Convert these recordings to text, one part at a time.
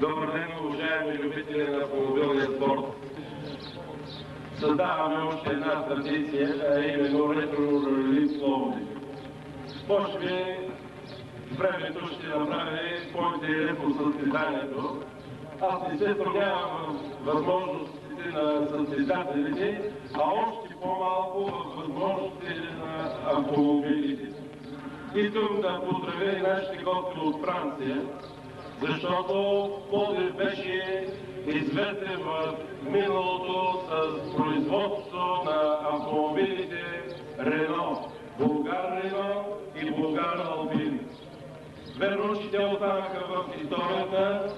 Добър ден, уважаеми любители на автомобилния спорт. Създаваме още една традиция, а именно ретро рали Пловдив. Може би времето ще направи своите ред по състезанието. Аз не се съмнявам в възможностите на състезателите, а още по-малко в възможностите на автомобилите. Искам да поздравя и нашите гости от Франция, защото Пловдив беше известен в миналото с производство на автомобилите Рено, Булгар Рено и Булгар Алпин. Верно, че те останаха в историята,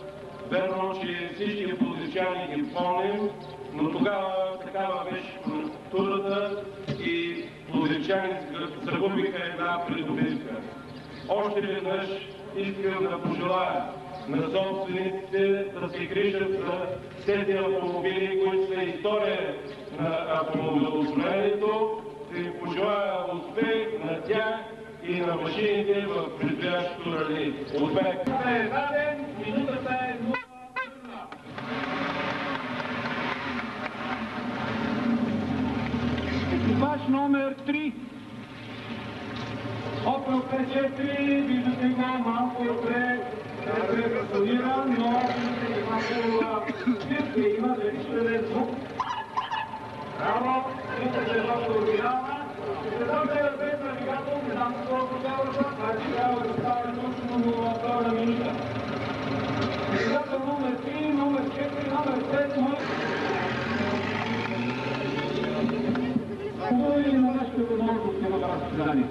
верно, че всички пловдивчани ги помним, но тогава такава беше конъюнктурата и пловдивчани загубиха една придобивка. Още веднъж искам да пожелая на собствениците да се грижат за тези автомобили, които са история на автомобилостроението, да им пожелая успех на тях и на машините в предстоящото рали. Успех! Минутата е 0. Екипаж номер 3. Opel P4, виждате го малко прекасониран, но виждате го малко свирки, има завишен звук. Браво, виждате вашата оригинала. Не знам да е без навигатор, не знам колко трябва да става точно на втора минута. Двигател номер 3, номер 4, номер 5, хубаво и на нашите възможности в разпределение.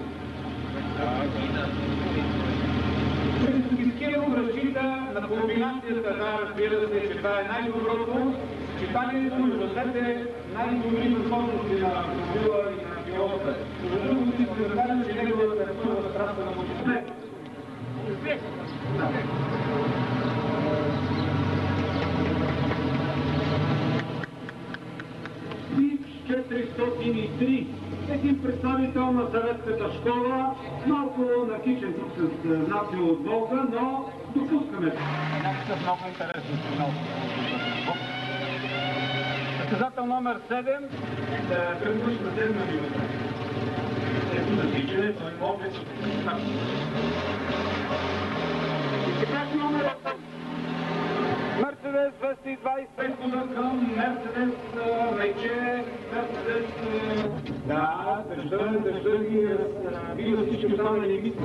Специфицирано разчита на комбинацията, да, разбира се, че това е най-доброто съчетанието между двете най-добри възможности на автомобила и на пилота. За другото си се закажа, че неговата е първата траса на мотоциклет. 403. Един представител на съветската школа, малко анархичен тук с надпил от Волга, но допускаме. Някакъв много интересен сигнал. Състезател номер 7. Да тръгваш на 7 минута. Ето насичане, той има опит. Екипаж номер 8. Мерцедес 220. Прехода към Мерцедес вече. Мерцедес... Да, държа ги разбива всички останали мисли.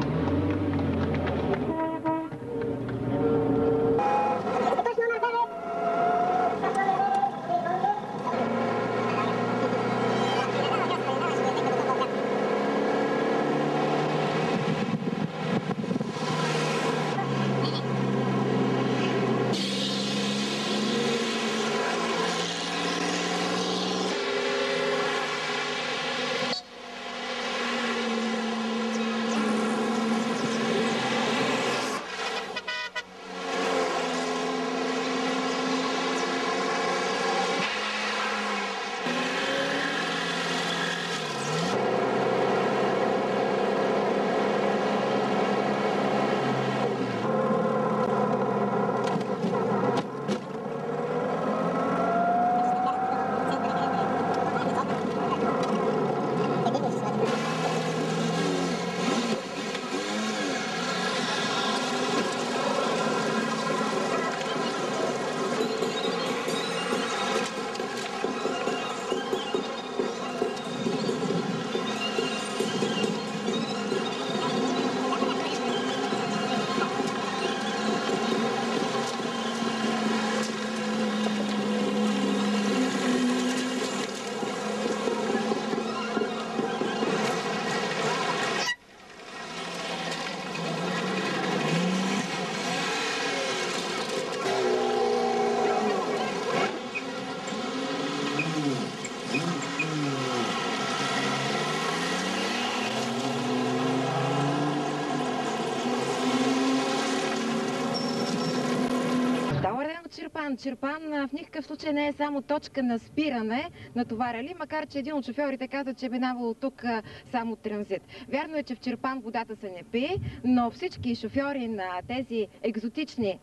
Чирпан в никакъв случай не е само точка на спиране на това рали, макар че един от шофьорите каза, че е минавал тук само транзит. Вярно е, че в Чирпан водата се не пие, но всички шофьори на тези екзотични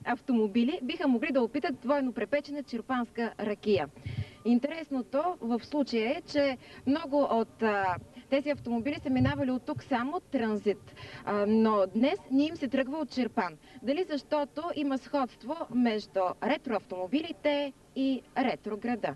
автомобили биха могли да опитат двойно препечена чирпанска ракия. Интересното в случая е, че много от тези автомобили са минавали от тук само транзит. Но днес не им се тръгва от Чирпан. Дали защото има сходство между ретроавтомобилите и ретрограда?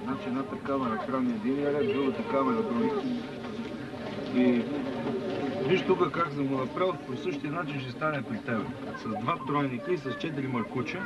Значи една такава на крайния единия ред, друга такава на други. И виж тук как съм го направил, по същия начин ще стане при теб. С два тройника и с 4 маркуча.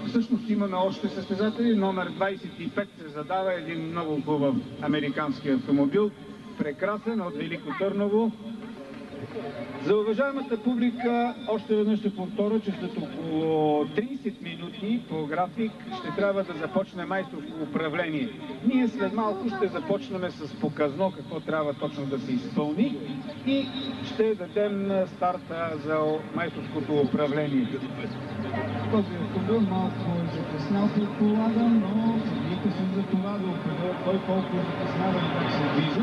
Всъщност имаме още състезатели. Номер 25 се задава един много хубав американски автомобил. Прекрасен, от Велико Търново. За уважаемата публика още веднъж ще повторя, че след около 30 минути по график ще трябва да започне майсторско управление. Ние след малко ще започнем с показно какво трябва точно да се изпълни и ще дадем старта за майсторското управление. Този автомобил малко е закъснял, предполагам, но съдиите са за това да определят той колко е закъснява и как се движи.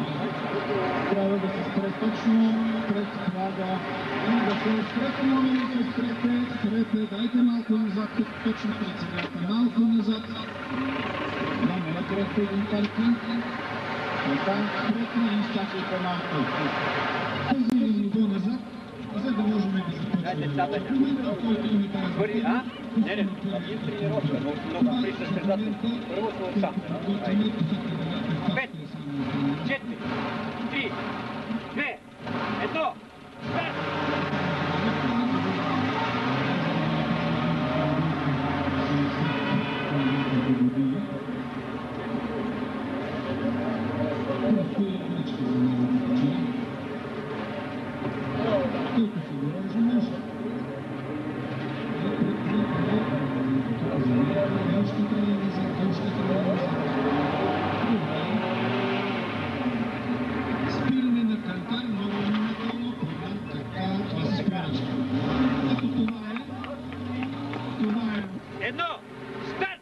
Трябва да се спре точно пред флага и да се спрете, моля да се спрете, дайте малко назад, точно пред сегата, малко назад. Няма направете един паркинг, натам спрете и изчакайте малко. Тези ниво назад, за да можем да започнем. Първи, а? Не, един тренировка, много при състезател. Първо са отсам. 5, 4, 3, 2, 1, старт! Спиране на кантар, много внимателно, така това се спирачка. Ето това е. Едно, старт!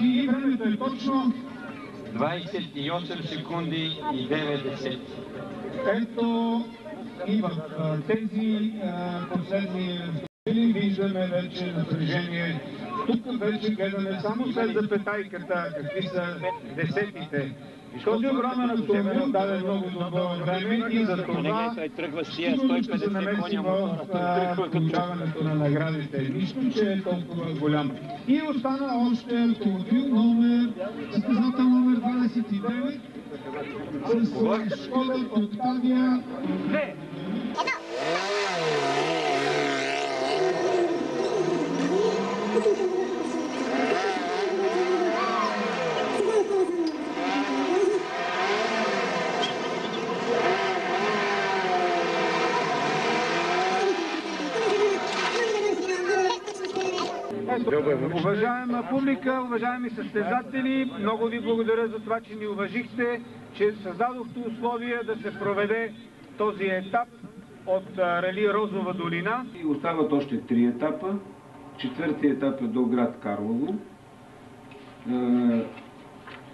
И времето е точно 28 секунди и 9 десети. ето и в тези последни автомобили виждаме вече напрежение. Тук вече гледаме само след запетайката какви са десетите. Този огромен автомобил даде много добро време и за това сигурно ще се намеси в получаването на наградите. Нищо, че е толкова голям. И остана още автомобил номер, състезател номер 29 с Шкода Октавия. Уважаема публика, уважаеми състезатели, много ви благодаря за това, че ни уважихте, че създадохте условия да се проведе този етап от рали Розова долина. И остават още 3 етапа. Четвъртият етап е до град Карлово.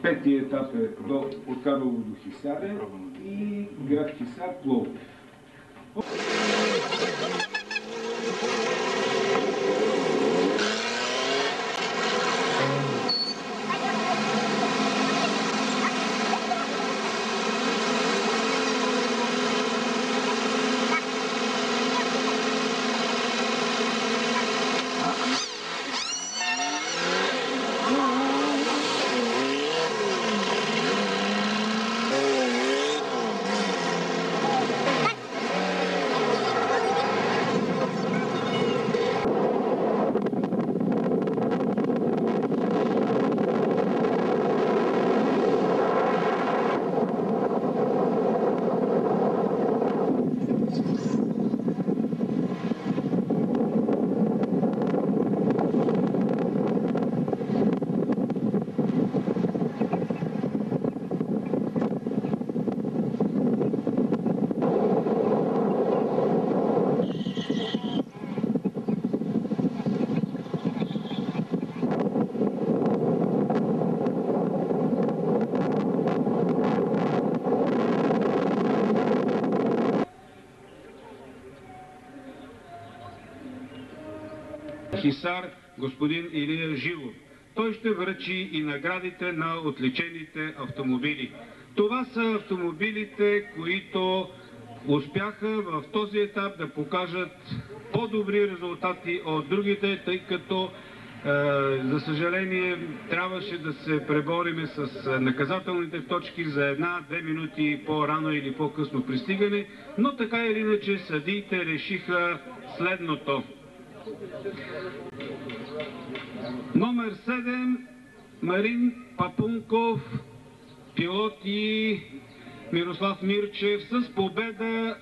Петият етап е от Карлово до Хисаре и град Хисар Пловдив. Хисар, господин Илия Жилов. Той ще връчи и наградите на отличените автомобили. Това са автомобилите, които успяха в този етап да покажат по-добри резултати от другите, тъй като за съжаление трябваше да се пребориме с наказателните точки за 1-2 минути по-рано или по-късно пристигане, но така или иначе съдиите решиха следното. Номер 7 Марин Папунков, пилот и Мирослав Мирчев с победа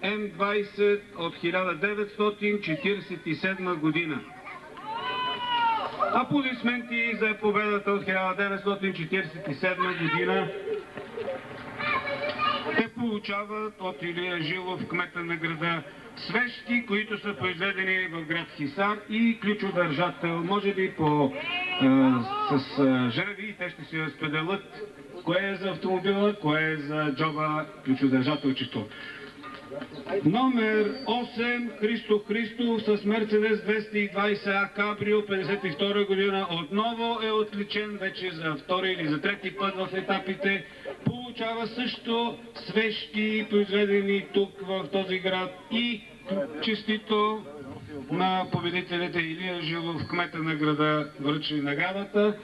М20 от 1947 година. Аплодисменти за победата от 1947 година. Те получават от Илия Жилов, кмета на града, свещи, които са произведени в град Хисар и ключодържател. Може би с жреби те ще се разпределят кое е за автомобила, кое е за джоба ключодържателчето. Номер 8 Христо Христов с Мерцедес 220А Кабрио 52 година отново е отличен вече за втори или за трети път в етапите. Получава също свещи, произведени тук в този град, и честито на победителите Илия Жилов, кмета на града, връчи наградата.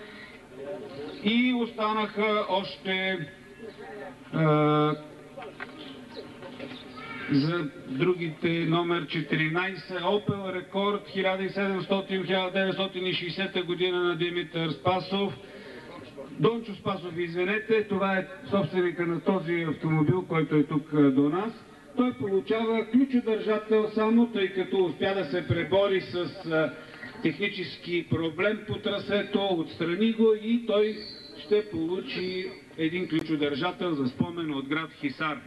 И останаха още за другите номер 14 Opel Рекорд 1700-1960 година на Димитър Спасов. Дончо Спасов, извинете, това е собственика на този автомобил, който е тук до нас. Той получава ключодържател само, тъй като успя да се пребори с технически проблем по трасето, отстрани го и той ще получи един ключодържател за спомен от град Хисар.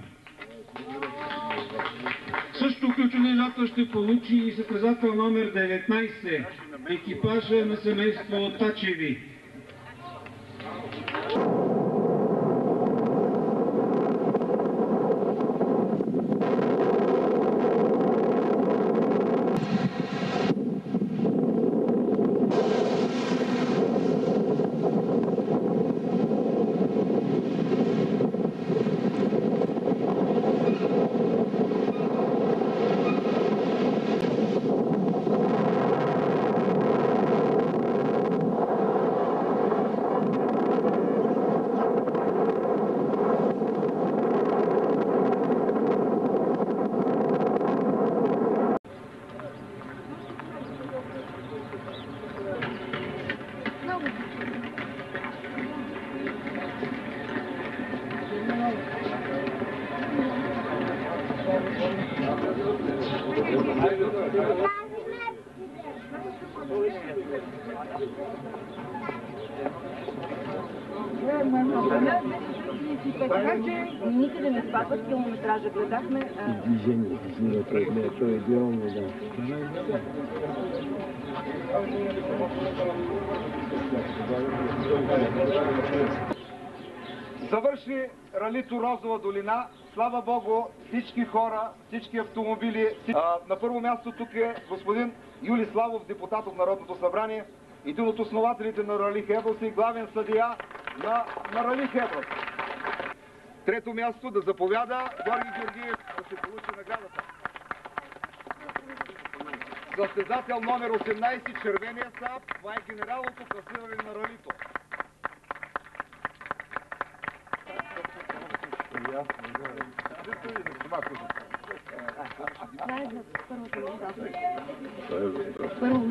Също ключодържател ще получи и състезател номер 19, екипажа на семейство Тачеви. Никъде не спазват километража. Гледахме... Движение, той е идеално, да. Завърши ралито Розова долина. Слава Богу, всички хора, всички автомобили. На първо място тук е господин Юли Славов, депутат от Народното събрание, един от основателите на Рали Хеброс и главен съдия на Рали Хеброс. Трето място да заповяда Георги Георгиев да се получи наградата. Състезател номер 18, червения САП, това е генералното класиране на ралито.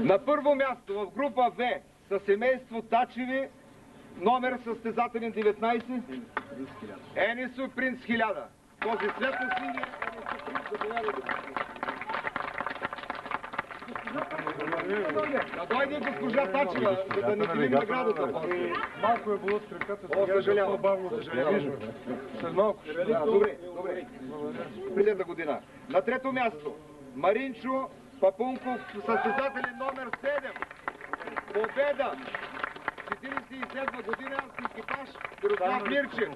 На първо място в група В със семейство Тачеви, номер състезателен 19, Енисо Принц 1000. Този светло-синия Енисо Принц, заповядайте. Да дойде госпожа Тачева, за да не делим наградата. Малко е било с краката, О, съжалявам. съжалявам. След малко. Добре, добре. Предната година. На трето място, Маринчо Папунков, състезателен номер 7. Победа! 47 година с екипаж Мирослав Мирчев.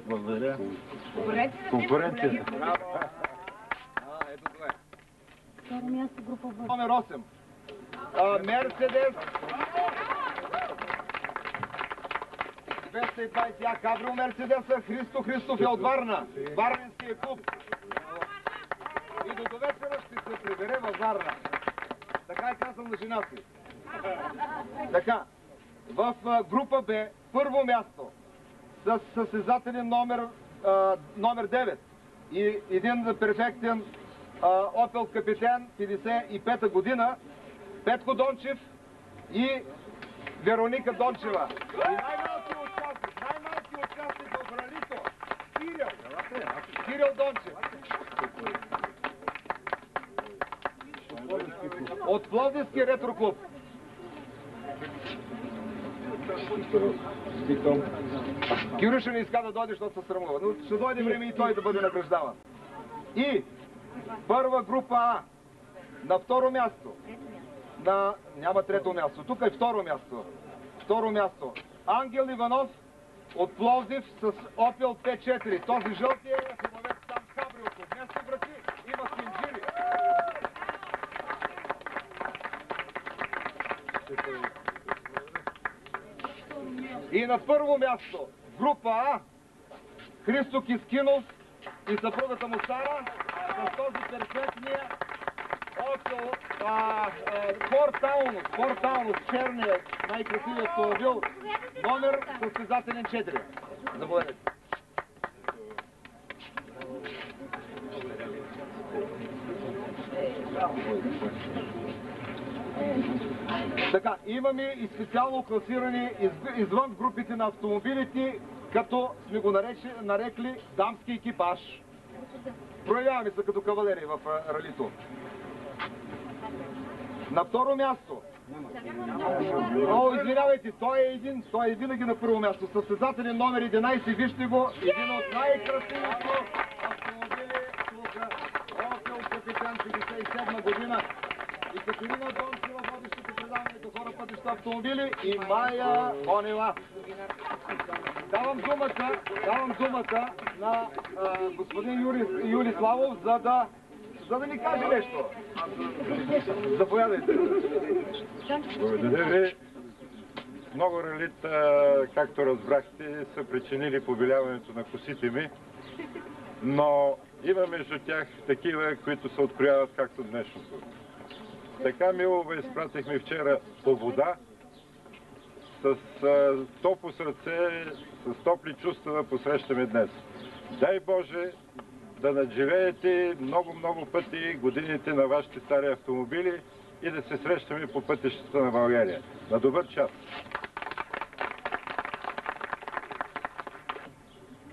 Благодаря. Конкуренцията. Ето това е. Номер 8. Мерцедес 220 Кабрио Мерцедеса. Христо Христов е от Варна. Варненския клуб. И до вечера ще се прибере във Варна. Така е казал на жена си. Така. В група Б първо място с състезателен номер 9 и един перфектен Опел Капитан 55-та година Петко Дончев и Вероника Дончева. И най-малкият участник в ралито Кирил Дончев. От Пловдивски ретроклуб. Кирюша не иска да дойде, защото се срамува. Но ще дойде време и той да бъде награждаван. И първа група А. На второ място. Няма трето място. Тук е второ място. Второ място. Ангел Иванов от Пловдив с Опел П4. Този жълтия е хубавец там с кабриото. Вместо врати има синджири. И на първо място група А Христо Кискинов и съпругата му Сара с този перфектния Опел Форд Таунус, черния, най-красивия автомобил, номер състезателен 4. Заповядайте. Така, имаме и специално класирани извън групите на автомобилите, като сме го нарекли дамски екипаж. Проявяваме се като кавалери в ралито. На второ място. Извинявайте, той е винаги на първо място. Състезателен номер 11, вижте го, един от най-красивите автомобили тук. Опел Капитан 57 година. И Катерина Дончева, водещите предаването хора пътища автомобили и Майя Бонева. Давам думата на господин Юли Славов, за да ни каже нещо. Заповядайте. Благодаря ви. Много ралита, както разбрахте, са причинили побеляването на косите ми, но има между тях такива, които се открояват както днешното. Така мило ви изпратихме вчера по вода, с топло сърце, с топли чувства да посрещаме днес. Дай Боже да надживеете много пъти годините на вашите стари автомобили и да се срещаме по пътищата на България. На добър час!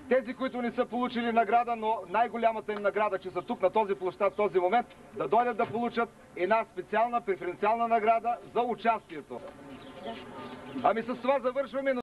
Тези, които не са получили награда, но най-голямата им награда, че са тук на този площад в този момент, да дойдат да получат една специална преференциална награда за участието. Ами с това завършваме.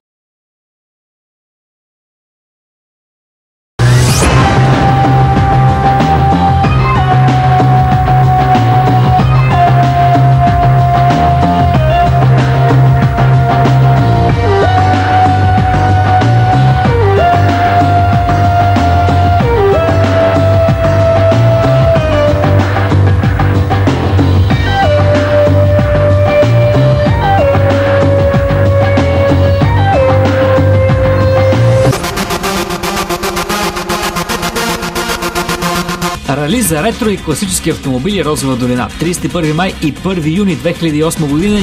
Рали за ретро и класически автомобили Розова долина. 31 май и 1 юни 2008 година.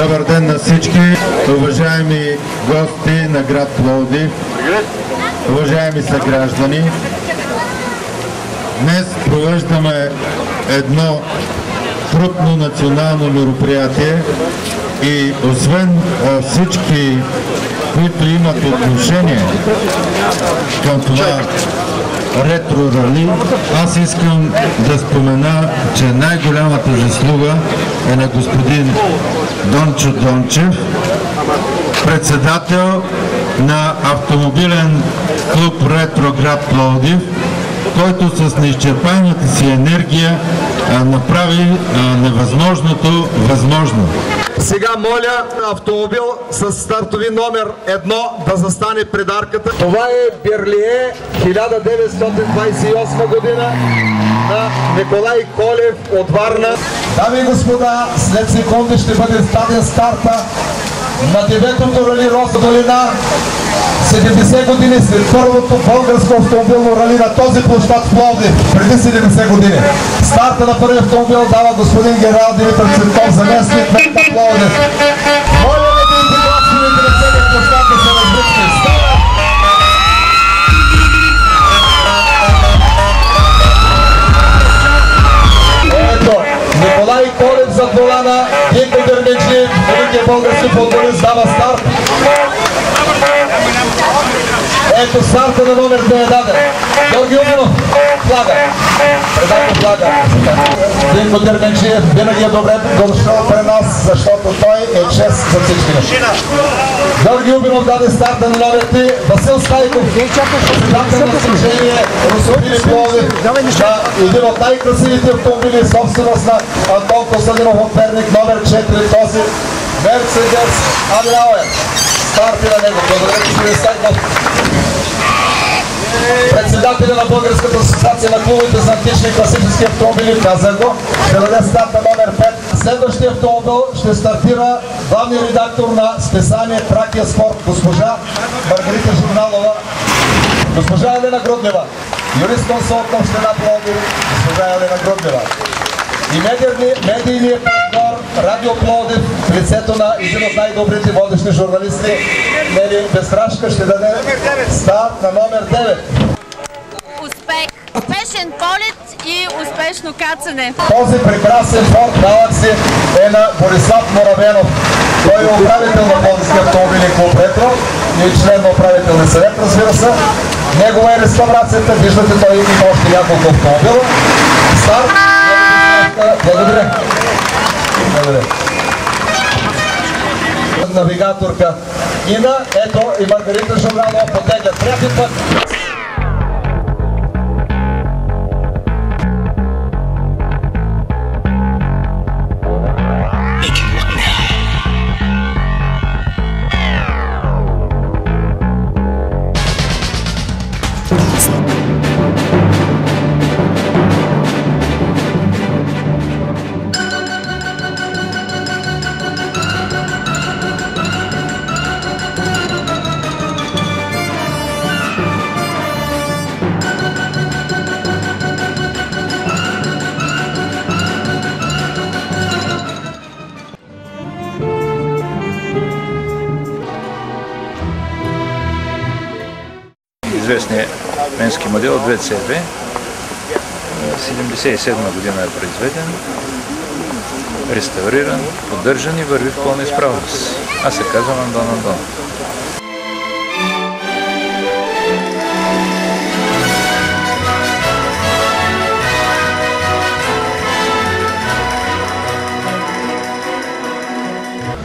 Добър ден на всички, уважаеми гости на град Пловдив, уважаеми съграждани. Днес провеждаме едно крупно национално мероприятие и освен всички, които имат отношение към това ретро рали, аз искам да спомена, че най-голямата заслуга е на господин Дончо Дончев, председател на автомобилен клуб Ретро град Пловдив, който с неизчерпаемата си енергия направи невъзможното възможно. Сега моля автомобил с стартови номер 1 да застане пред арката. Това е Берлие 1928 година на Николай Колев от Варна. Дами и господа, след секунди ще бъде даден старта на 9-то рали Роза долина. 70 години след първото българско автомобилно рали на този площад в Пловдив, преди 70 години. Старта на първи автомобил дава господин генерал Димитър Цветков, заместник кмет на Пловдив. Моля медийните гласовете на целия площад да се разбрични. Ето, Николай Колев зад волана, Генко Дерменджиев, великият български футболист, дава старт. Ето старта на номер 2 е даден. Георги Уминов, флага. Предава флага. Генко Дерменджиев винаги е добре дошъл при нас, защото той е чест за всички. Георги Уминов даде старта на номер 3. Васил Стайков, председател на сдружение Русофили Пловдив, на един от най-красивите автомобили, собственост на Антон Костадинов от Перник, номер 4, този Мерцедес Адрауер. Старти на него. Благодаря, господин Стайков. Председателя на Българската асоциация на клубовете за антични класически автомобили, каза го, ще даде старта номер 5. Следващия автомобил ще стартира главният редактор на списание Тракия Спорт, госпожа Маргарита Журналова, госпожа Елена Груднева, юрист-консулт на община Пловдив, госпожа Елена Груднева. И медийният партньор Радио Пловдив в лицето на един от най-добрите водещи журналисти Нели Безстрашка ще даде старт на номер 9. Успех! Успешен полет и успешно кацане! Този прекрасен Форд Галакси е на Борислав Моравенов. Той е управител на Пловдивски автомобилен клуб Ретро и член на управителния съвет, разбира се. Негова е реставрацията, виждате, той има още няколко автомобила. Старт! Благодаря. Благодаря. Навигаторка Ина, ето и Маргарита Журналова потеглят. Приятен път! Известният френски модел 2CV. 1977 година е произведен, реставриран, поддържан и върви в пълна изправност. Аз се казвам Андон Андон.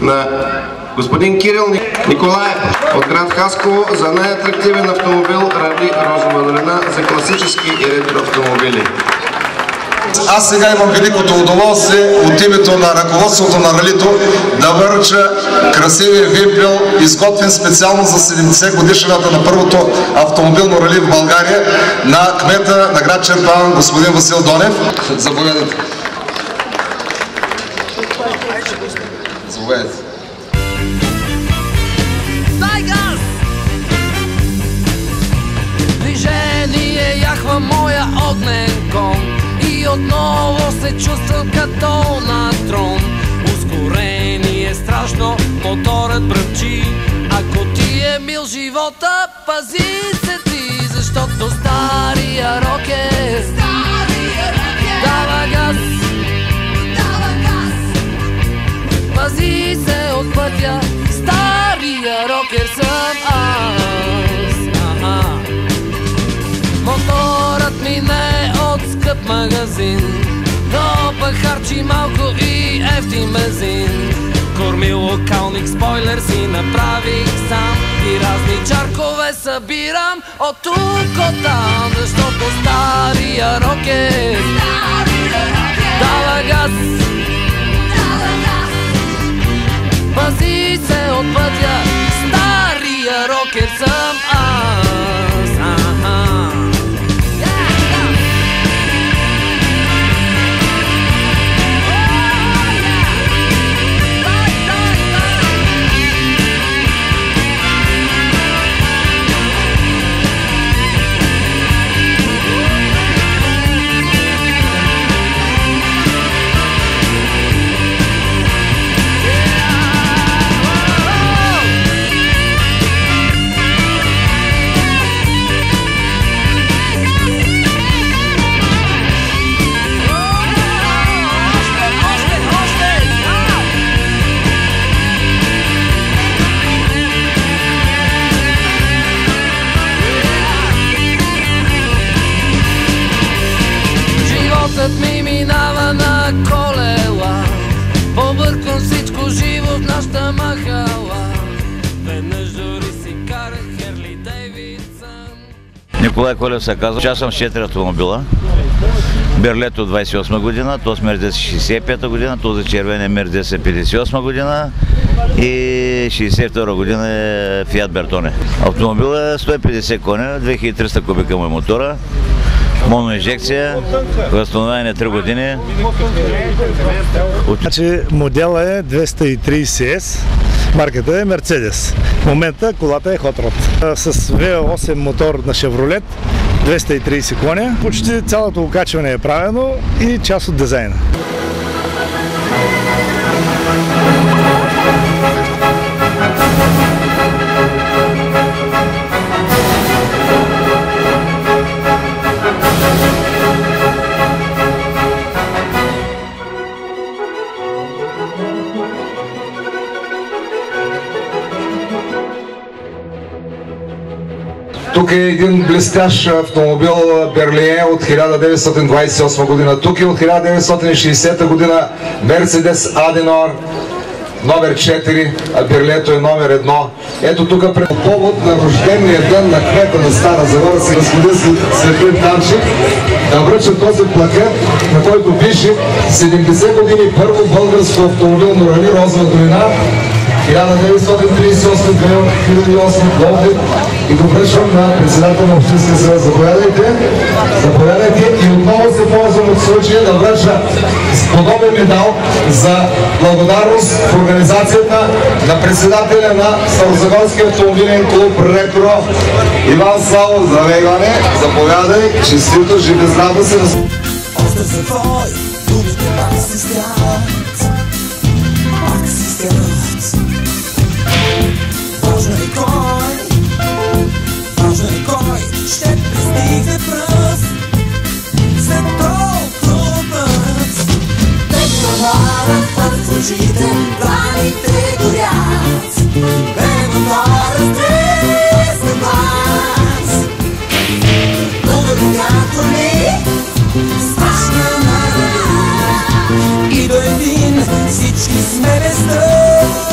На господин Кирил Николаев от град Хасково за най-атрактивен автомобил Рали Розова долина за класически и ретро автомобили. Аз сега имам великото удоволствие от името на ръководството на ралито да връча красивия вимпел, изготвен специално за 70 годишната на първото автомобилно рали в България на кмета на град Чирпан, господин Васил Донев. Заповядайте. Заповядайте. Движение яхва моя огнен кон и отново се чувствам като на трон. Ускорение страшно, моторът бръмчи. Ако ти е мил живота, пази се ти, защото стария рок е пътя, стария рокер съм аз. Моторът ми не е от скъп магазин, но пък харчи малко и ефтин бензин. Кормило, калник, спойлер си направих сам и разни чаркове събирам от тук, от там, защото стария рокер дава газ. Пази се от пътя, стария рокер съм аз. Животът ми минава на колела, побърквам всичко живо в нашата махала. Веднъж дори си карах Херли Дейвидсън. Николай Колев се казва, че аз съм с 4 автомобила. Берлето 28 година, този Мерцедес 65 година, този червения Мерцедес 58 година и 62 година е Фиат Бертоне. Автомобилът е 150 коня, 2300 кубика му е мотора. Моноинжекция, възстановяване 3 години. Значи моделът е 230S, марката е Мерцедес. В момента колата е Hot Rod. С V8 мотор на Chevrolet, 230 коня. Почти цялото окачване е правено и част от дизайна. Тук е един блестящ автомобил Берлие от 1928 година. Тук е от 1960 година Мерцедес Аденор номер 4, а Берлието е номер 1. Ето тук пред повод на рождения ден на кмета на Стара Загора си господин Светлин Танчев да връча този плакет, на който пише 70 години първо българско автомобилно рали Розова долина 1938-2008 Пловдив и го връчвам на председател на Общинския съвет. Заповядайте. Заповядайте и отново се ползвам от случая да връча с подобен медал за благодарност в организацията на председателя на Старозагорския автомобилен клуб Ретро Иван Славов. Здравей, Иване! Заповядай! Честито, жив и здрав да се Още за твой, думите пак си стят, пак си стят. Важно е кой ще пристигне пръст след толкова път. Те говорят в очите, планите горят, бе мотора стресна глас. Но вероятно ли страшна нарада и до един всички сме без тръст.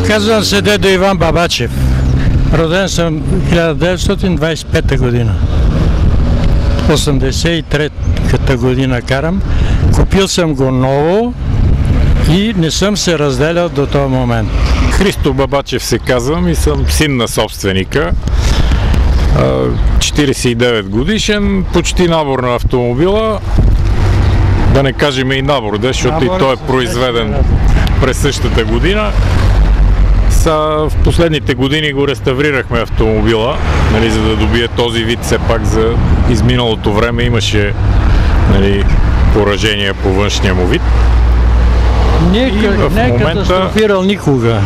Казвам се дедо Иван Бабачев. Роден съм 1925 година. 83-та година карам. Купил съм го ново и не съм се разделял до този момент. Христо Бабачев се казвам и съм син на собственика. 49 годишен, почти набор на автомобила. Да не кажем и набор, защото и той е произведен през същата година. В последните години го реставрирахме автомобила, нали, за да добие този вид. Все пак за изминалото време имаше, нали, поражения по външния му вид. Не е катастрофирал никога.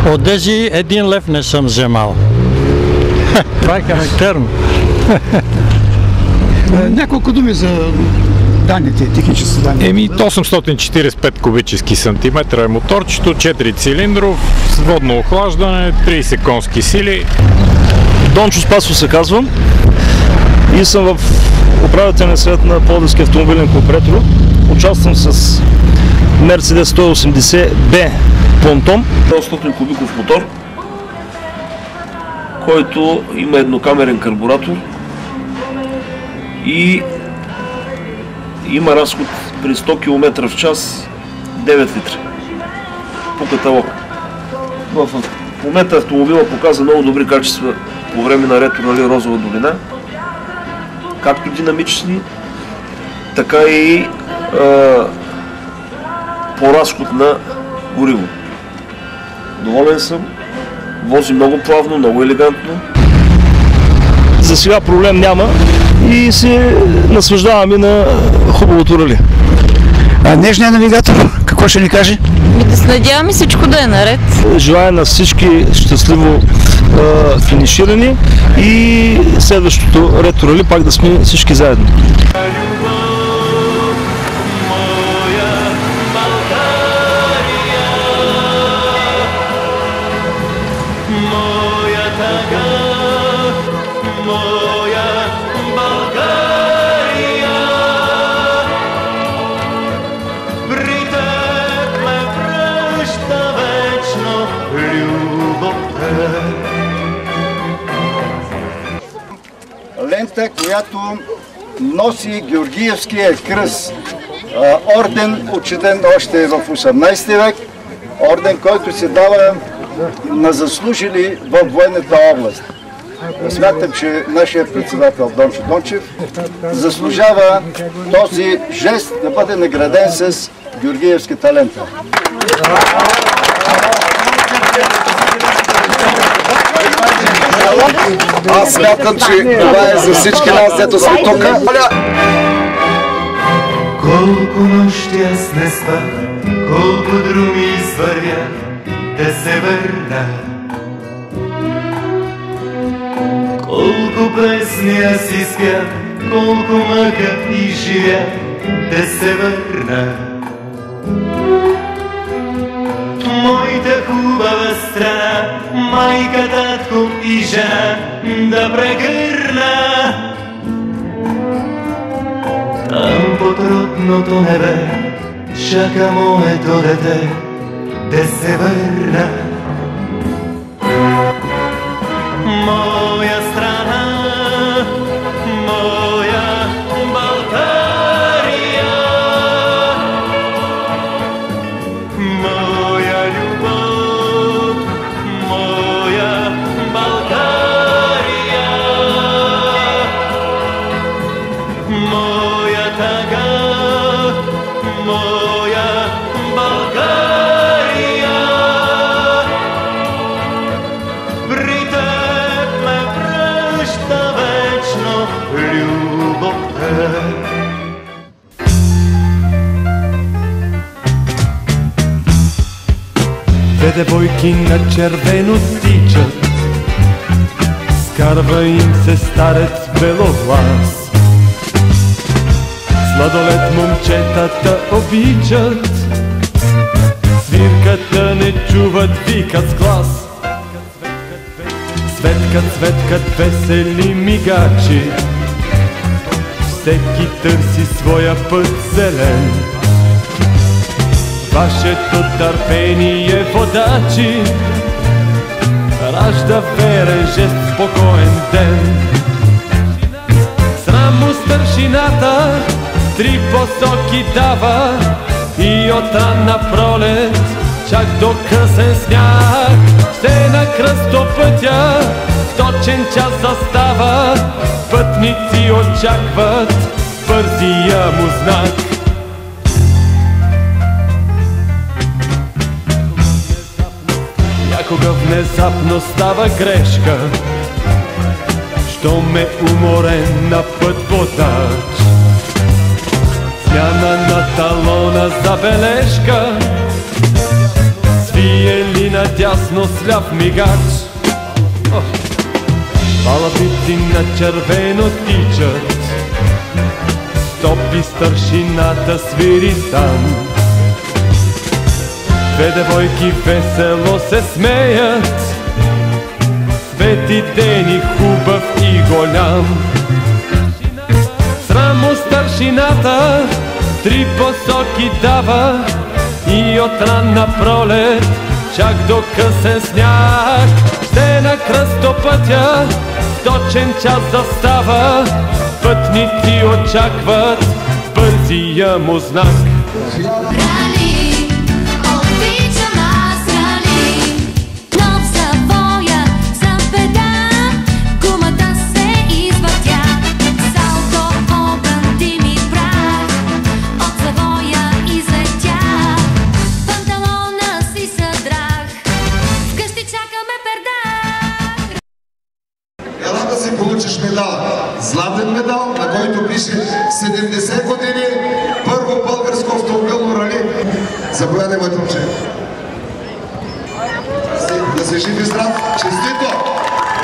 От тези 1 лев не съм вземал. Това е характерно. Няколко думи за данните, технически данни. 845 кубически сантиметра е моторчето, 4 цилиндров, с водно охлаждане, 30 конски сили. Дончо Спасов се казвам и съм в управителния съвет на Пловдивския автомобилен клуб Ретро. Участвам с Mercedes 180B понтон, 100 кубиков мотор, който има еднокамерен карбуратор и има разход при 100 км в час 9 литра по каталог. В момента автомобила показва много добри качества по време на Ретро Рали Розова долина, както динамични, така и по разход на гориво. Доволен съм, вози много плавно, много елегантно. За сега проблем няма и се наслаждаваме на хубавото рали. Днешният навигатор, какво ще ни каже? Да се надяваме всичко да е наред. Желая на всички щастливо финиширани и следващото Ретро Рали пак да сме всички заедно. Лента, която носи Георгиевския кръст, орден, учреден още в 18 век, орден, който се дава на заслужили във военната област. Смятам, че нашия председател Дончо Дончев заслужава този жест да бъде награден с Георгиевската лента. Аз смятам, че това е за всички нас, дето сме тук. Колко нощи аз не спах, колко други извървях да се върна. Колко песни аз изпях, колко мъка и живях да се върна. Моята хубава страна, майка, татко и жена да прегърна. Там под родното небе чака моето дете да се върна. Моя страна, моя България, моя любов, моя България, моя тъга, моя България. При теб ме връща вечно любовта. Две девойки на червено тичат, скарва им се старец белоглас. Сладолет момчетата обичат, свирката не чуват, викат с глас. Цветкат весели мигачи, всеки търси своя път зелен. Вашето търпение, водачи, ражда верен жест, спокоен ден. Срам му старшината 3 посоки дава и от ранна пролет чак до късен сняг. Все на кръстопътя в точен час застава, пътници очакват бързия му знак. Някога внезапно става грешка, щом е уморен на път водач. Смяна на талона, забележка, свие ли надясно сляв мигач. Палапици на червено тичат, стопи старшината свири там. 2 девойки весело се смеят, свети ден и хубав и голям. Срам му старшината 3 посоки дава и от ранна пролет чак до късен сняг. Все на кръстопътя в точен час застава, пътници очакват бързия му знак. Получиш медал, златен медал, на който пише 70 години първо българско автомобилно рали. Заповядай, моето момче. Да си жив и здрав, честито!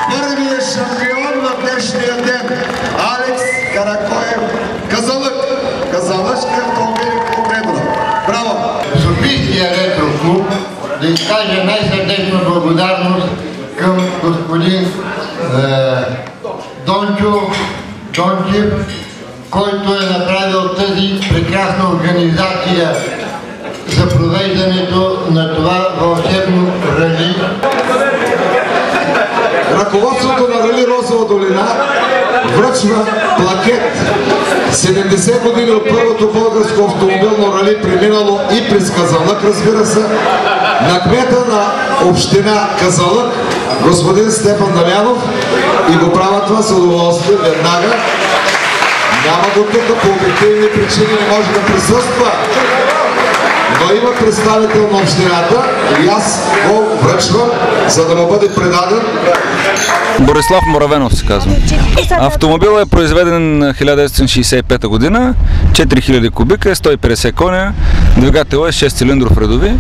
Първият шампион на днешния ден, Алекс Каракоев, Казанлък, Казанлъчки автомобили клуб Ретро. Браво! Софийския ретро клуб да изкаже най-сърдечна благодарност към господин Дончев, който е направил тази прекрасна организация за провеждането на това вълшебно рали. Ръководството на рали Розова долина връчва плакет 70 години от първото българско автомобилно рали, преминало и през Казанлък, разбира се, на кмета на община Казанлък, господин Стефан Дамянов, и го правят това с удоволствие веднага. Няма го тук, по обективни причини не може да присъства, но има представител на общината и аз го връчвам, за да му бъде предаден. Борислав Моравенов се казва. Автомобилът е произведен 1965 година, 4000 кубика, 150 коня, двигател е 6-цилиндров редови.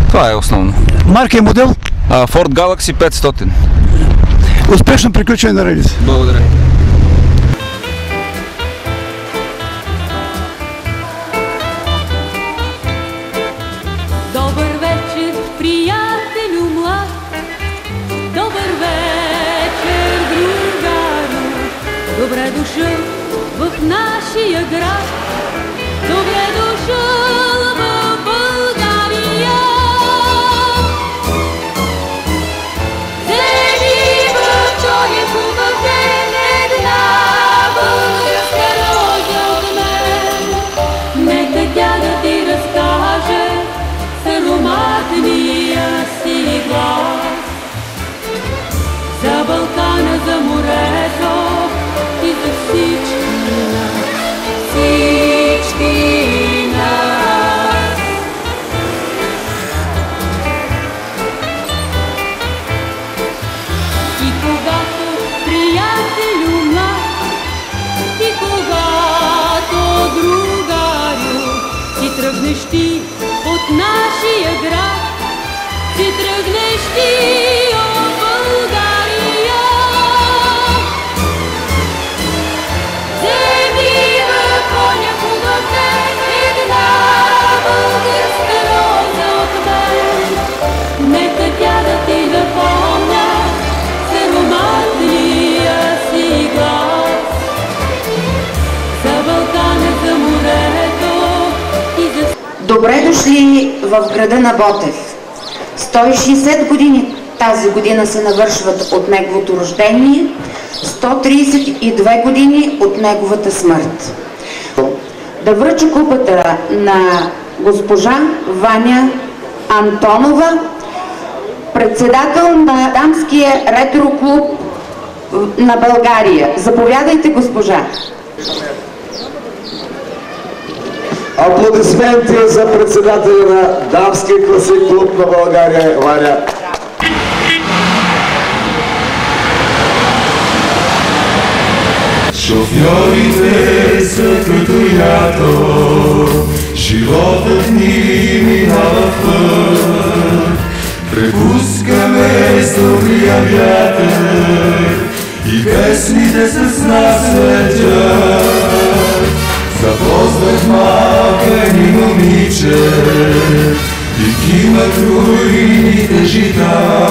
Това е основно. Марка и модел? Ford Galaxy 500. Успешно приключване на ралите. Благодаря. Добър вечер, приятелю млад. Добър вечер, другарю. Добре дошъл в нашия град. Добре дошъл в България. Вземи в твоя хубав ден една българска роза от мен. Нека тя да ти разкаже с ароматния си глас за Балкана, за морето и за всички нас, всички нас. И когато, приятелю млад, и когато, другарю, си тръгнеш ти от нашия град, си тръгнеш ти от България. Вземи в коня хубав ден една българска роза от мен. Нека тя да ти напомня с ароматния си глас за Балкана, за морето и за... Добре дошли в града на Ботев. 160 години Тази година се навършват от неговото рождение 132 години от неговата смърт. Да връча купата на госпожа Ваня Антонова, председател на дамския ретро-клуб на България. Заповядайте, госпожа. Аплодисменти за председателя на дамския класик клуб на България, Ваня. Шофьорите са като лято, животът ни минава в път. Препускаме с добрия вятър и песните с нас летят. Запознах малка ни момиче и кимат руините жита.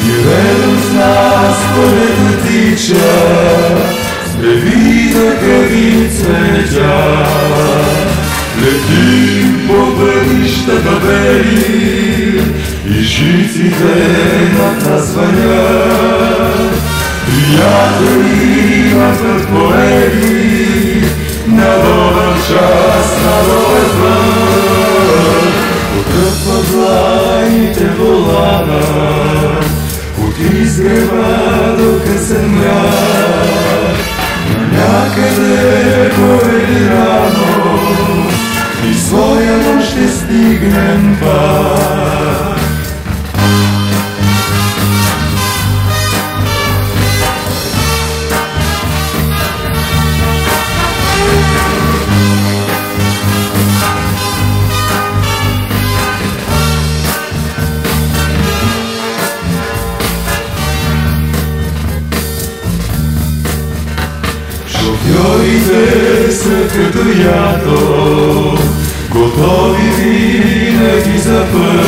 И редом с нас полето тича, превидаха цветя. Летим по пътищата бели и жиците над нас звънят. Приятели имат полеви, на добър час, на добър път. Потъпват дланите волана, от изгрева до късен мрак. Някъде повели рано и своя нощ ще стигнем пак. Шофьорите са като ято, готови винаги за път.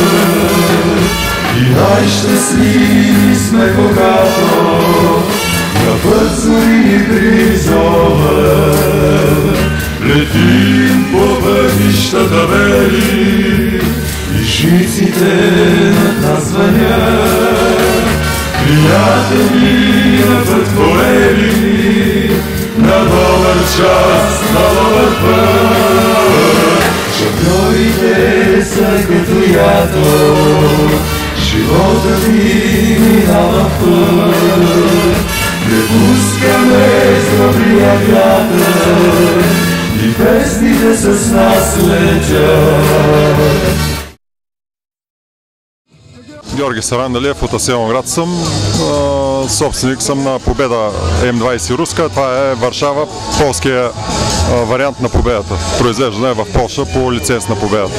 И най-щастливи сме, когато на път зори ни призоват. Летим по пътищата бели и жиците над нас звънят. Приятели на път полели, на добър час, на добър път. Шофьорите са като ято, животът ни минава в път. Не пускаме с добрия вятър и песните с нас летят. Георги Сарандалиев от Асеновград съм. Собственик съм на Победа М20 руска. Това е Варшава, полския вариант на Победата. Произвеждана е в Полша по лиценз на Победата.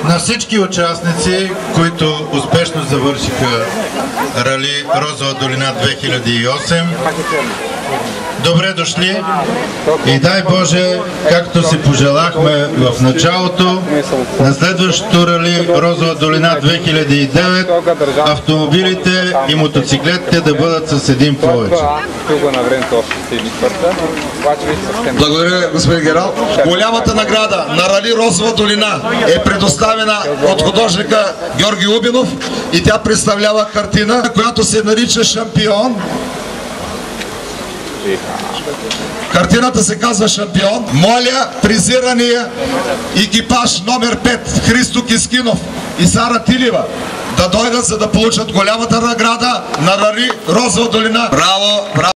На всички участници, които успешно завършиха Рали Розова долина 2008. Добре дошли и дай Боже, както си пожелахме в началото, на следващото Рали Розова долина 2009 автомобилите и мотоциклетите да бъдат с един повече. Благодаря, господин генерал. Голямата награда на Рали Розова долина е предоставена от художника Георги Убинов и тя представлява картина, която се нарича Шампион. Картината се казва Шампион. Моля призирания екипаж номер 5 Христо Кискинов и Сара Тилева да дойдат, за да получат голямата награда на Рали Розова долина. Браво! Браво!